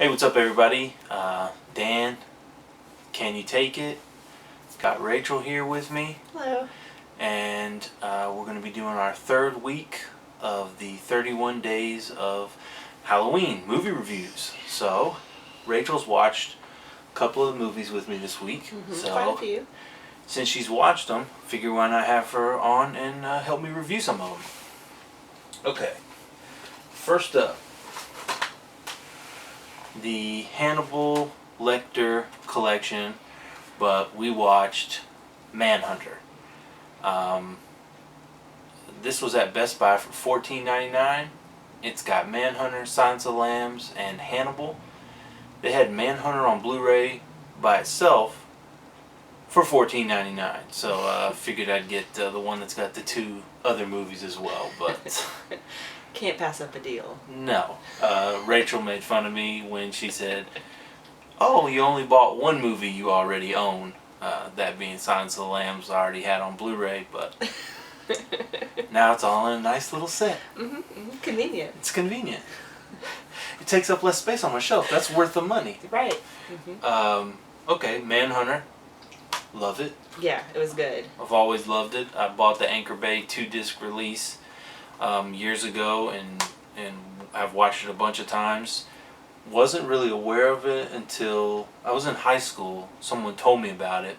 Hey, what's up, everybody? Dan, can you take it? Got Rachel here with me, Hello. and we're going to be doing our third week of the 31 days of Halloween movie reviews. So, Rachel's watched a couple of movies with me this week. So, Quite a few. since she's watched them, figure why not have her on and help me review some of them. Okay, first up, the Hannibal Lecter collection, but we watched Manhunter. This was at Best Buy for $14.99. It's got Manhunter, Silence of the Lambs, and Hannibal. They had Manhunter on Blu-ray by itself for $14.99. So I figured I'd get the one that's got the two other movies as well, but Can't pass up a deal. no. Rachel made fun of me when she said, "Oh, you only bought one movie you already own." That being Silence of the Lambs, I already had on Blu-ray, but now it's all in a nice little set. Convenient. It's convenient. It takes up less space on my shelf. That's worth the money. Right. Okay, Manhunter. Love it. Yeah, it was good. I've always loved it. I bought the Anchor Bay 2-disc release years ago, and I've watched it a bunch of times. Wasn't really aware of it until I was in high school. Someone told me about it,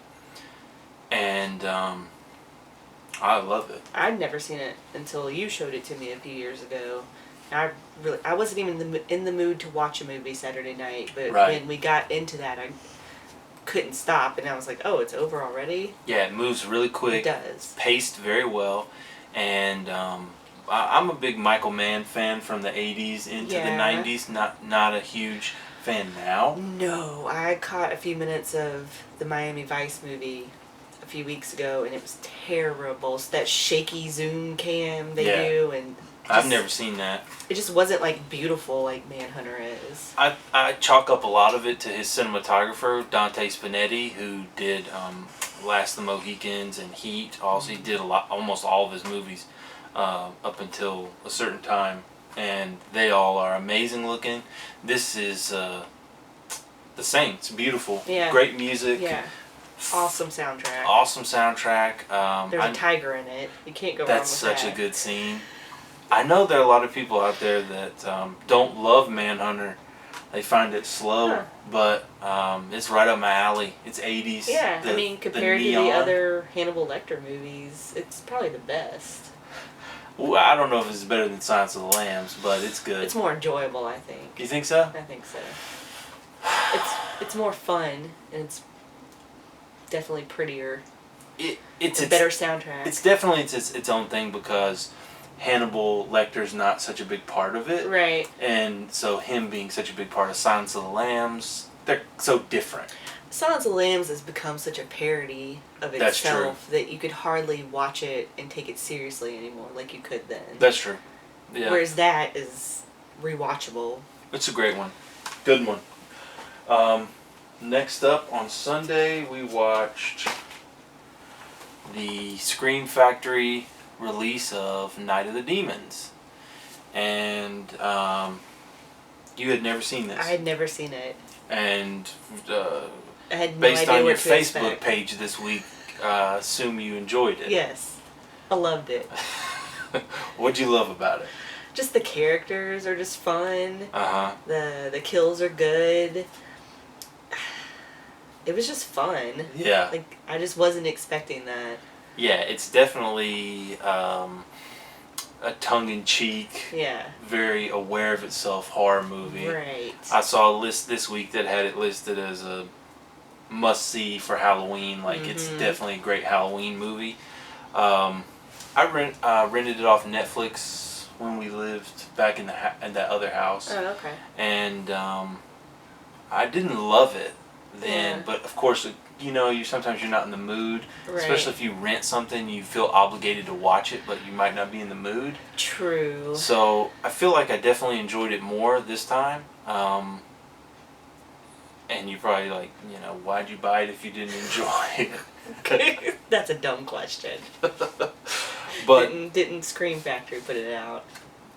and I love it. I'd never seen it until you showed it to me a few years ago. I wasn't even in the mood to watch a movie Saturday night, but Right. when we got into that, I couldn't stop, and I was like, "Oh, it's over already." Yeah, it moves really quick. It does. Paced very well, and I'm a big Michael Mann fan from the 80s into the 90s. Not a huge fan now. No, I caught a few minutes of the Miami Vice movie a few weeks ago, and it was terrible. It's that shaky zoom cam they do, and I've never seen that. it just wasn't like beautiful like Manhunter is. I chalk up a lot of it to his cinematographer, Dante Spinetti, who did Last of the Mohicans and Heat. Also, he did almost all of his movies up until a certain time, and they all are amazing looking. This is the same. It's beautiful. Yeah. Great music. Yeah. Awesome soundtrack. Awesome soundtrack. There's a tiger in it. You can't go wrong with that. That's such a good scene. I know there are a lot of people out there that don't love Manhunter. They find it slow, but it's right up my alley. It's 80s. Yeah, compared to the neon. other Hannibal Lecter movies, it's probably the best. Well, I don't know if it's better than Silence of the Lambs, but it's good. It's more enjoyable, I think. You think so? I think so. It's more fun, and it's definitely prettier. It's a better soundtrack. It's definitely its own thing because Hannibal Lecter's not such a big part of it. Right. And so him being such a big part of Silence of the Lambs, they're so different. Silence of the Lambs has become such a parody of That's itself that you could hardly watch it and take it seriously anymore like you could then. That's true. Yeah. Whereas that is rewatchable. It's a great one. Good one. Next up on Sunday, we watched the Scream Factory release of Night of the Demons. And you had never seen this. I had never seen it. And I had no based idea on your what to Facebook expect. page this week, assume you enjoyed it. Yes. I loved it. What'd you love about it? Just the characters are just fun. Uh-huh. The kills are good. It was just fun. Yeah. Like, I just wasn't expecting that. Yeah, it's definitely a tongue-in-cheek, Yeah. very aware of itself horror movie. Right. I saw a list this week that had it listed as a must-see for Halloween. Like, it's definitely a great Halloween movie. I rented it off Netflix when we lived back in that other house. Oh, okay. And I didn't love it then, Yeah. but of course, sometimes you're not in the mood. Right. Especially if you rent something, you feel obligated to watch it, but you might not be in the mood. True. So I feel like I definitely enjoyed it more this time. And you're probably like, why'd you buy it if you didn't enjoy it? That's a dumb question. But Didn't Scream Factory put it out?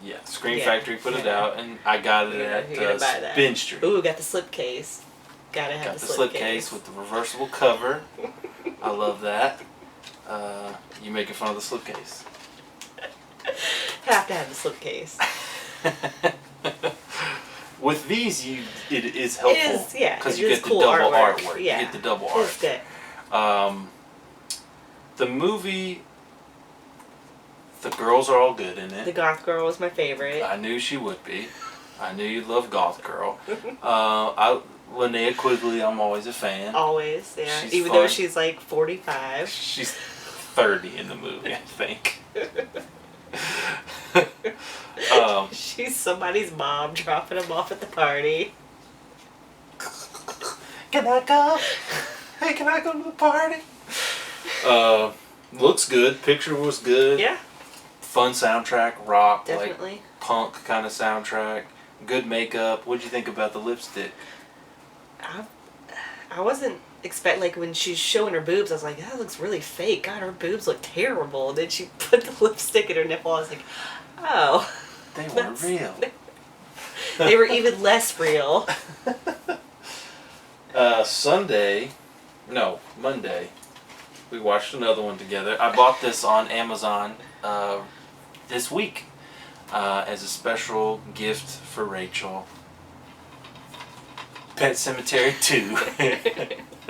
Yeah, Scream Yeah, Factory put it yeah. out, and I got it You're gonna at buy that. Spin Street. Ooh, got the slipcase. Gotta have Got the the slipcase with the reversible cover. I love that. You making fun of the slipcase? Have to have the slipcase. With these, it is helpful. It is, yeah. Because it you is get cool the double artwork. artwork. Yeah. You get the double It's art. good. The movie, the girls are all good in The it. Goth Girl was my favorite. I knew she would be. I knew you'd love Goth Girl. Linnea Quigley, I'm always a fan. Always, yeah. She's Even fun. though she's like 45. She's 30 in the movie, I think. She's somebody's mom dropping them off at the party. Can I go? Hey, can I go to the party? Looks good. Picture was good. Yeah, Fun soundtrack, rock, definitely. like punk kind of soundtrack. Good makeup. What'd you think about the lipstick? I wasn't like when she's showing her boobs, I was like, that looks really fake. God, her boobs look terrible. And then she put the lipstick in her nipple. I was like, oh. They were real. They were even less real. Monday, we watched another one together. I bought this on Amazon this week as a special gift for Rachel. Pet Sematary 2.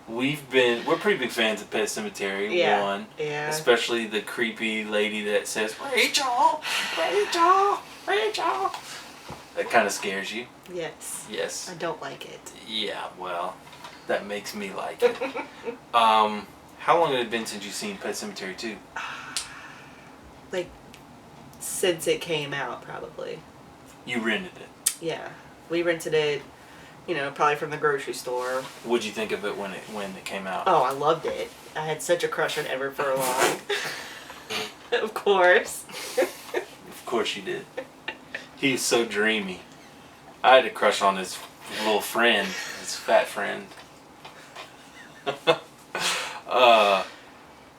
We're pretty big fans of Pet Sematary 1. Yeah. Especially the creepy lady that says, Rachel, Rachel, Rachel. That kind of scares you. Yes. Yes. I don't like it. Yeah, well, that makes me like it. How long had it been since you've seen Pet Sematary 2? Like, since it came out, probably. You rented it. Yeah. We rented it, probably from the grocery store. What'd you think of it when it came out? Oh, I loved it. I had such a crush on Ever Furlong. Of course. Of course you did. He's so dreamy. I had a crush on his little friend, his fat friend.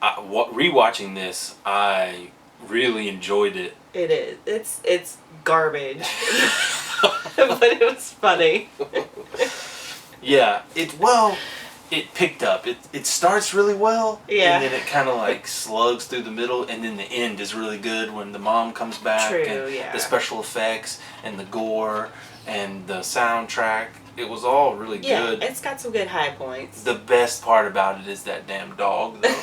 Rewatching this, I really enjoyed it. It is. It's garbage. But it was funny. Yeah, it picked up. It starts really well, Yeah. and then it kind of like slugs through the middle, and then the end is really good when the mom comes back. True, and yeah. the special effects and the gore and the soundtrack. It was all really Yeah, good. it's got some good high points. The best part about it is that damn dog, though.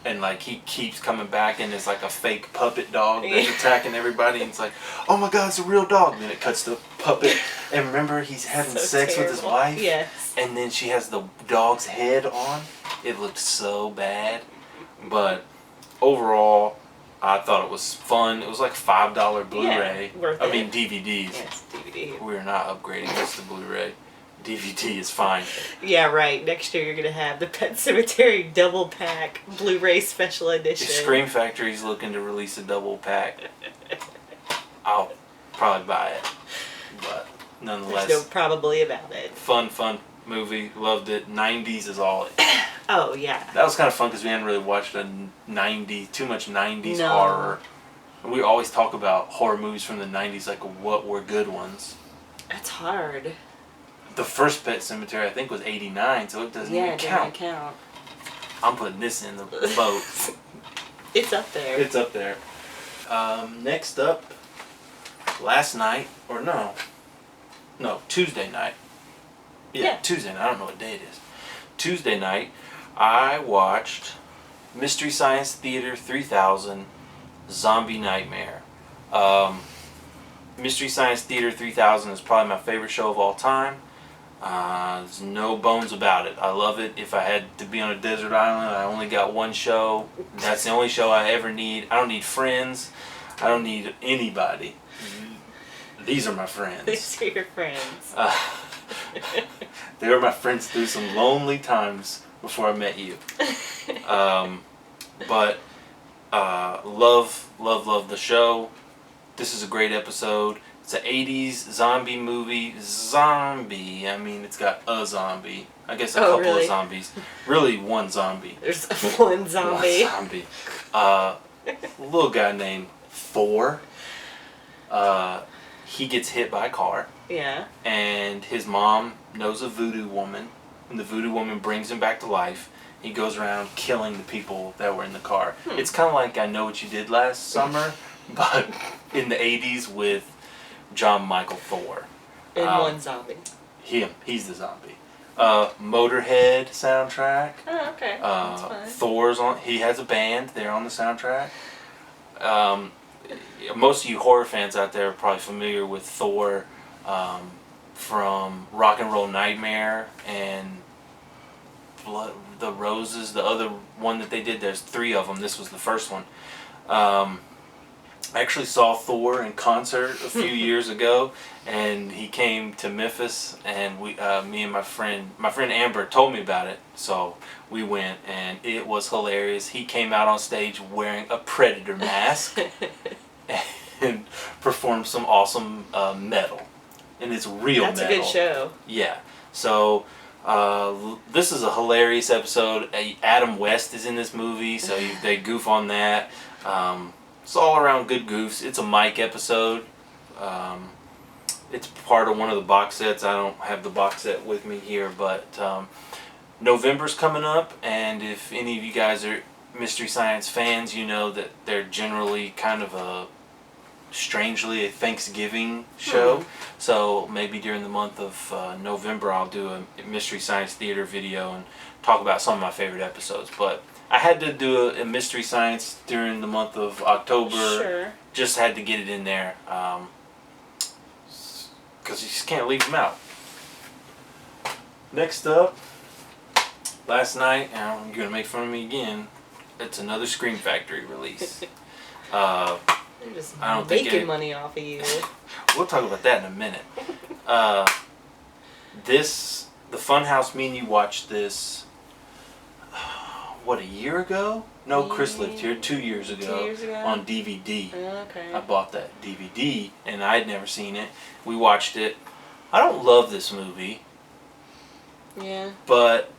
And like he keeps coming back, and it's like a fake puppet dog that's attacking everybody, and it's like, oh my god, it's a real dog. And then it cuts the puppet, and remember he's having So sex with his terrible. wife. Yes. And then she has the dog's head on. It looked so bad, but overall, I thought it was fun. It was like $5 Blu-ray. Yeah, worth I it. mean DVDs. Yes, DVD. We're not upgrading this to Blu-ray. DVD is fine. Yeah, right. Next year you're going to have the Pet Sematary double pack Blu-ray special edition. If Scream Factory's looking to release a double pack, I'll probably buy it. But nonetheless, There's no probably about it. fun movie. Loved it. 90s is all. Oh, yeah. That was kind of fun because we hadn't really watched too much 90s No. horror. We always talk about horror movies from the 90s, like what were good ones. That's hard. The first Pet Sematary, I think, was 89, so it doesn't Yeah, even it count. doesn't count. I'm putting this in the boat. It's up there. It's up there. Next up, Tuesday night. Yeah. Tuesday night. I don't know what day it is. Tuesday night, I watched Mystery Science Theater 3000 Zombie Nightmare. Mystery Science Theater 3000 is probably my favorite show of all time. There's no bones about it. I love it. If I had to be on a desert island, I only got one show. That's the only show I ever need. I don't need friends. I don't need anybody. These are my friends. These are your friends. They were my friends through some lonely times before I met you. But love the show. This is a great episode. It's an 80s zombie movie. I mean, it's got a zombie. I guess a couple really? of zombies. Really, one zombie. There's one zombie. One zombie. A little guy named Thor. He gets hit by a car. Yeah. And his mom knows a voodoo woman. And the voodoo woman brings him back to life. He goes around killing the people that were in the car. It's kind of like I Know What You Did Last Summer, but in the 80s with John Michael Thor. And one zombie. He's the zombie. Motorhead soundtrack. Oh, okay. That's fine. Thor's on. He has a band. They're on the soundtrack. Most of you horror fans out there are probably familiar with Thor from Rock and Roll Nightmare and Blood, the Roses. The other one that they did. There's 3 of them. This was the first one. I actually saw Thor in concert a few years ago, and he came to Memphis, and me and my friend Amber told me about it, so we went, and it was hilarious. He came out on stage wearing a Predator mask and performed some awesome metal, and it's real That's metal. That's a good show. Yeah, so this is a hilarious episode. Adam West is in this movie, so they goof on that. It's all around good goofs. It's a Mike episode. It's part of one of the box sets. I don't have the box set with me here, but November's coming up, and if any of you guys are Mystery Science fans, you know that they're generally kind of a Thanksgiving show. So maybe during the month of November I'll do a Mystery Science Theater video and talk about some of my favorite episodes. But I had to do a Mystery Science during the month of October. Sure. Just had to get it in there. Because you just can't leave them out. Next up, last night, and you're going to make fun of me again, it's another Scream Factory release. They're just making money off of you. We'll talk about that in a minute. The Funhouse, me and you watched this, what, a year ago? No, Chris lived here 2 years ago. 2 years ago? On DVD. Okay. I bought that DVD, and I had never seen it. We watched it. I don't love this movie. Yeah. But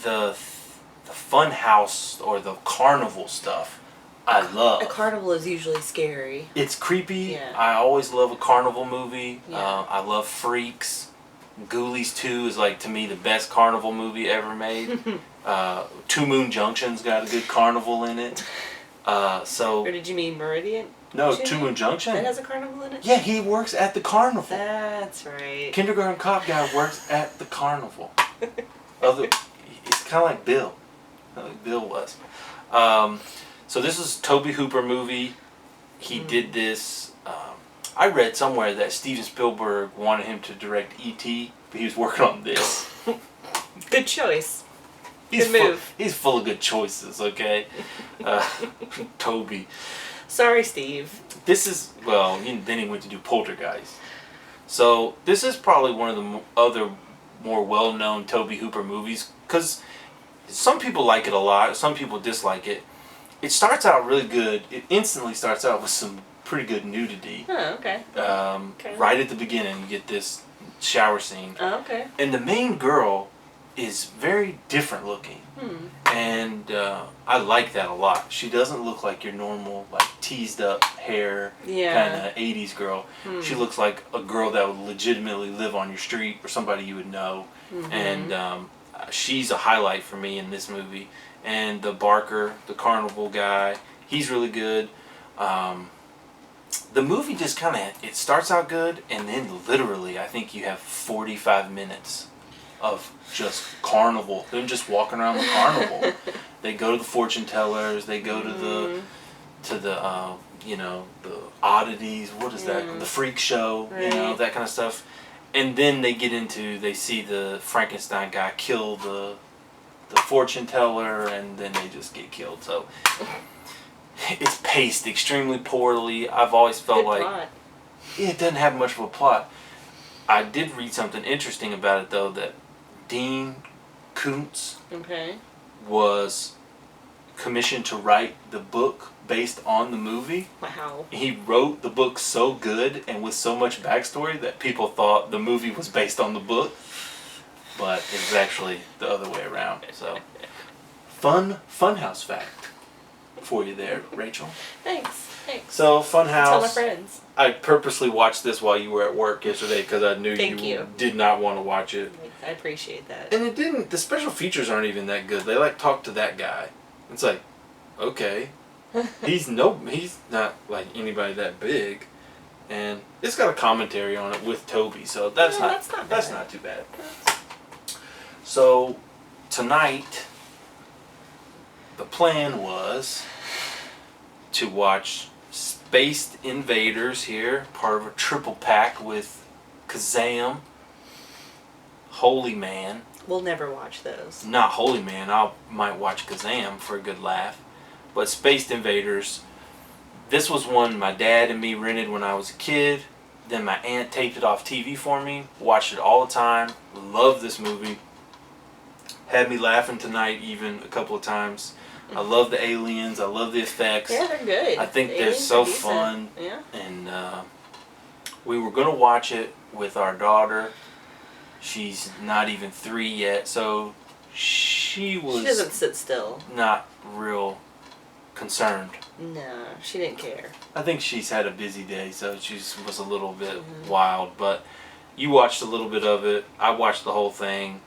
the Funhouse or the carnival stuff, I love. A carnival is usually scary. It's creepy. Yeah. I always love a carnival movie. Yeah. I love Freaks. Ghoulies 2 is, like, to me, the best carnival movie ever made. Two Moon Junction's got a good carnival in it. Or did you mean Meridian? No, Two Moon Junction. That has a carnival in it? Yeah, he works at the carnival. That's right. Kindergarten Cop guy works at the carnival. It's kind of like Bill. Like Bill was. So this is Tobe Hooper movie. He did this. I read somewhere that Steven Spielberg wanted him to direct E.T., but he was working on this. Good choice. Good move. He's full of good choices, okay? Toby. Sorry, Steve. This is, then he went to do Poltergeist. So this is probably one of the other more well-known Tobe Hooper movies, because some people like it a lot, some people dislike it. It starts out really good. It instantly starts out with some pretty good nudity. Oh, okay. Right at the beginning, you get this shower scene. Oh, okay. And the main girl is very different looking. And I like that a lot. She doesn't look like your normal, like, teased up hair kind of 80s girl. She looks like a girl that would legitimately live on your street or somebody you would know. And she's a highlight for me in this movie. And the Barker, the carnival guy, he's really good. The movie just kind of, it starts out good, and then literally I think you have 45 minutes of just carnival, them just walking around the carnival. They go to the fortune tellers, they go to the the oddities, what is that, the freak show, that kind of stuff. And then they see the Frankenstein guy kill the fortune teller, and then they just get killed. So it's paced extremely poorly. I've always felt it doesn't have much of a plot. I did read something interesting about it, though, that Dean Koontz was commissioned to write the book based on the movie. Wow. He wrote the book so good and with so much backstory that people thought the movie was based on the book, but it was actually the other way around. So, Funhouse fact. for you there, Rachel. Thanks. So, Funhouse. Tell my friends. I purposely watched this while you were at work yesterday because I knew you did not want to watch it. I appreciate that. And it didn't. The special features aren't even that good. They like talk to that guy. It's like, okay, he's not like anybody that big, and it's got a commentary on it with Toby, so that's not too bad. So tonight, the plan was to watch Spaced Invaders here, part of a triple pack with Kazam, Holy Man. We'll never watch those. Not Holy Man. I might watch Kazam for a good laugh. But Spaced Invaders, this was one my dad and me rented when I was a kid. Then my aunt taped it off TV for me. Watched it all the time. Loved this movie. Had me laughing tonight even a couple of times. I love the aliens. I love the effects. Yeah, they're good. I think they're aliens so are decent. fun. Yeah. And we were going to watch it with our daughter. She's not even 3 yet, so she doesn't sit still. Not real concerned. No, she didn't care. I think she's had a busy day, so she was a little bit wild. But you watched a little bit of it. I watched the whole thing.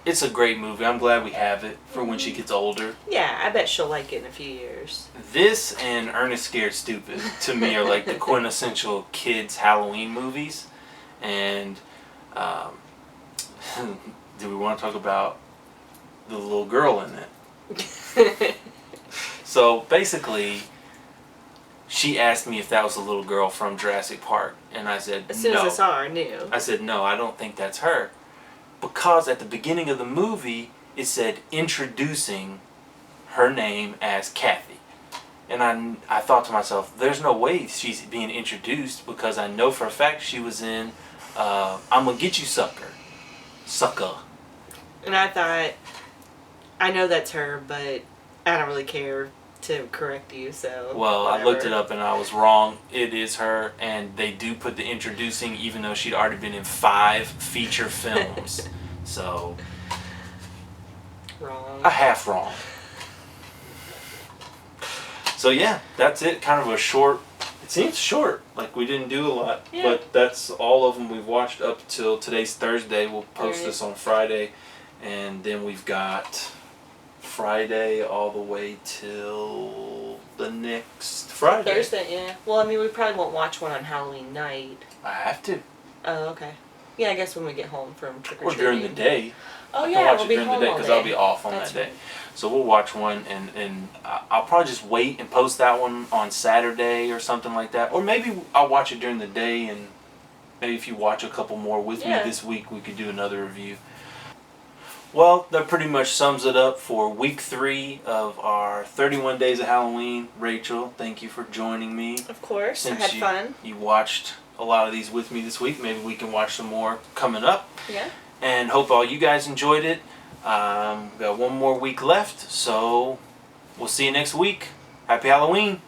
It's a great movie. I'm glad we have it for when she gets older. Yeah, I bet she'll like it in a few years. This and Ernest Scared Stupid, to me, are like the quintessential kids' Halloween movies. And do we want to talk about the little girl in it? So basically, she asked me if that was the little girl from Jurassic Park, and I said no. As soon as I saw her, I knew. I said no, I don't think that's her, because at the beginning of the movie it said introducing her name as Kathy, and I thought to myself, there's no way she's being introduced, because I know for a fact she was in I'm Gonna Get You Sucker. And I thought, I know that's her, but I don't really care to correct you, so well, whatever. I looked it up and I was wrong. It is her, and they do put the introducing, even though she'd already been in 5 feature films. So Wrong. a half wrong. So yeah, that's it. Kind of a short. It seems short, like we didn't do a lot, Yeah. but that's all of them we've watched up till today's Thursday. We'll post Right. this on Friday, and then we've got Friday all the way till the next Friday. Thursday, yeah. Well, I mean, we probably won't watch one on Halloween night. I have to. Oh, okay. Yeah, I guess when we get home from trick or Or treating. during the day. Oh I yeah, can watch we'll it be during home the day all because day. I'll be off on That's that day. right. So we'll watch one, and I'll probably just wait and post that one on Saturday or something like that. Or maybe I'll watch it during the day, and maybe if you watch a couple more with me Yeah. this week, we could do another review. Well, that pretty much sums it up for week 3 of our 31 Days of Halloween. Rachel, thank you for joining me. Of course, Since I had fun. You watched a lot of these with me this week. Maybe we can watch some more coming up. Yeah. And hope all you guys enjoyed it. We've got one more week left, so we'll see you next week. Happy Halloween.